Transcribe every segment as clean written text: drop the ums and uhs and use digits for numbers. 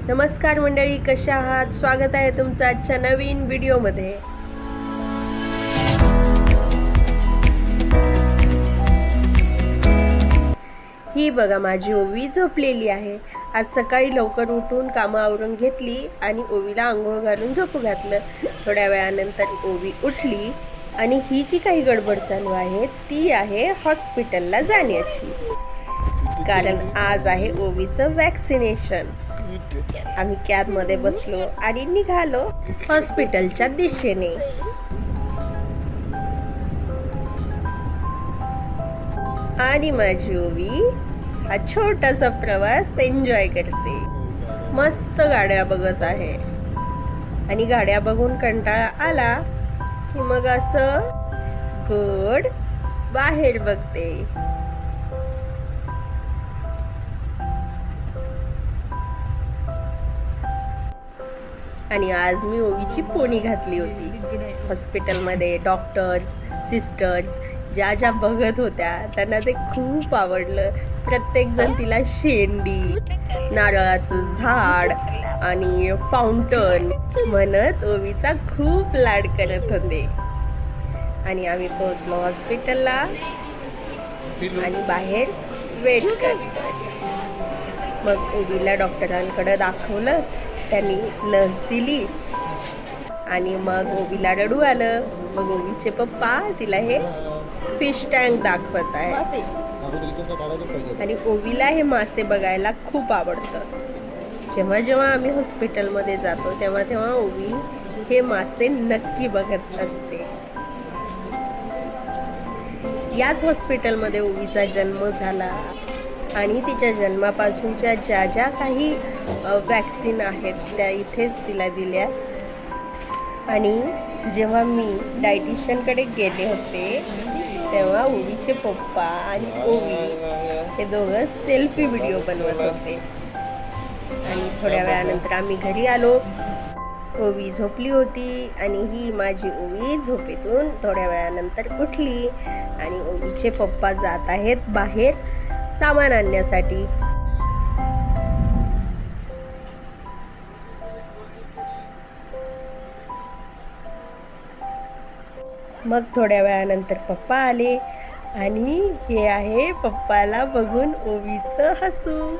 नमस्कार मंडळी, कशा आहात? स्वागत आहे तुमचं आजच्या नवीन व्हिडिओमध्ये. ही बघा माझी ओवी झोपलेली आहे. आज सकाळी लवकर उठून कामं आवरून घेतली आणि ओवीला आंघोळ घालून झोपू घातलं. थोड्या वेळानंतर ओवी उठली आणि ही जी काही गडबड चालू आहे ती आहे हॉस्पिटलला जाण्याची, कारण आज आहे ओवीचं वॅक्सिनेशन. आम्ही कॅबमध्ये बसलो आणि निघालो हॉस्पिटलच्या दिशेने. आणि माझी ओवी हा छोटासा प्रवास एन्जॉय करते. मस्त गाड्या बघत आहे आणि गाड्या बघून कंटाळा आला की मग असं गोड बाहेर बघते. आणि आज मी ओवीची पोनी घातली होती. हॉस्पिटलमध्ये डॉक्टर्स सिस्टर्स ज्या ज्या बघत होत्या त्यांना ते खूप आवडलं. प्रत्येकजण तिला शेंडी, नारळाचं झाड आणि फाउंटन म्हणत ओवीचा खूप लाड करत होते. आणि आम्ही पोहोचलो हॉस्पिटलला आणि बाहेर वेट करतो. मग ओवीला डॉक्टरांकडे दाखवलं, त्यांनी लस दिली आणि मग ओवीला रडू आलं. मग ओवीचे पप्पा तिला हे फिश टँक दाखवत आहे आणि ओवीला हे मासे बघायला खूप आवडतं. जेव्हा जेव्हा आम्ही हॉस्पिटलमध्ये जातो तेव्हा तेव्हा ओवी हे मासे नक्की बघत असते. याच हॉस्पिटलमध्ये ओवीचा जन्म झाला आणि तिच्या जन्मापासूनच्या ज्या ज्या काही वॅक्सिन आहेत त्या इथेच तिला दिल्या. आणि जेव्हा मी डायटिशियनकडे गेले होते तेव्हा ओवीचे पप्पा आणि ओवी हे दोघं सेल्फी व्हिडिओ बनवत होते. आणि थोड्या वेळानंतर आम्ही घरी आलो. ओवी झोपली होती आणि ही माझी ओवी झोपेतून थोड्या वेळानंतर उठली आणि ओवीचे पप्पा जात आहेत बाहेर सामान आणण्यासाठी. मग थोड्या वेळानंतर पप्पा आले आणि हे आहे पप्पाला बघून ओवीचं हसू.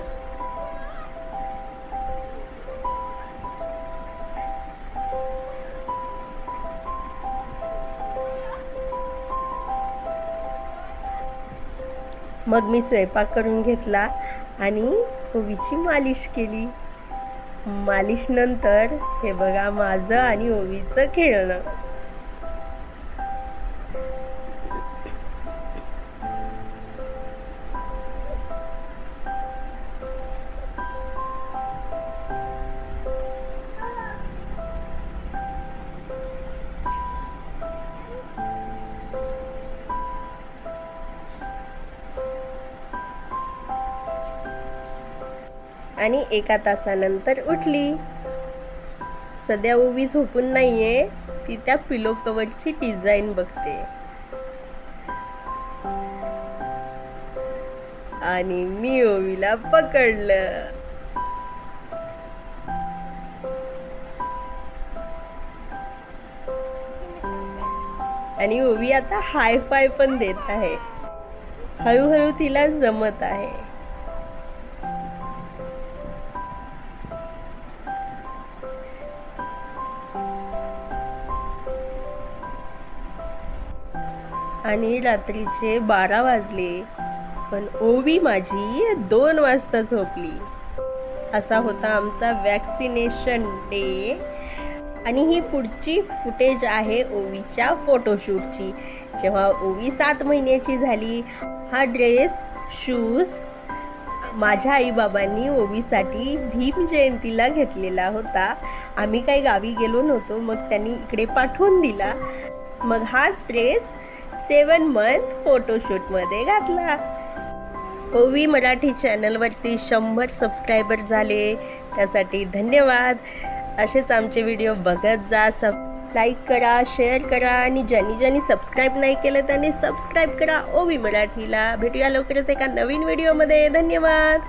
मग मी स्वयंपाक करून घेतला आणि ओवीची मालिश केली. मालिश नंतर हे बघा माझं आणि ओवीचं खेळणं. आणि एका तासानंतर उठली. सध्या ओवी झोपून नाहीये, ती त्या पिलो कवरची डिझाईन बघते. आणि मी ओवीला पकडलं आणि ओवी आता हाय फाय पण देत आहे. हळूहळू तिला जमत आहे. आणि रात्रीचे 12 वाजले पण ओवी माझी 2 वाजता झोपली. असा होता आमचा वॅक्सिनेशन डे. आणि ही पुढची फुटेज आहे ओवीच्या फोटोशूटची. जेव्हा ओवी 7 महिन्याची झाली, हा ड्रेस, शूज माझ्या आईबाबांनी ओवीसाठी भीम जयंतीला घेतलेला होता. आम्ही काही गावी गेलो नव्हतो, मग त्यांनी इकडे पाठवून दिला. मग हाच ड्रेस 7 मंथ फोटोशूटमध्ये घातला. ओवी मराठी चॅनलवरती 100 सबस्क्रायबर झाले, त्यासाठी धन्यवाद. असेच आमचे व्हिडिओ बघत जा. लाईक करा, शेअर करा आणि ज्यांनी सबस्क्राईब नाही केलं त्यांनी सबस्क्राईब करा ओवी मराठीला. भेटूया लवकरच एका नवीन व्हिडिओमध्ये. धन्यवाद.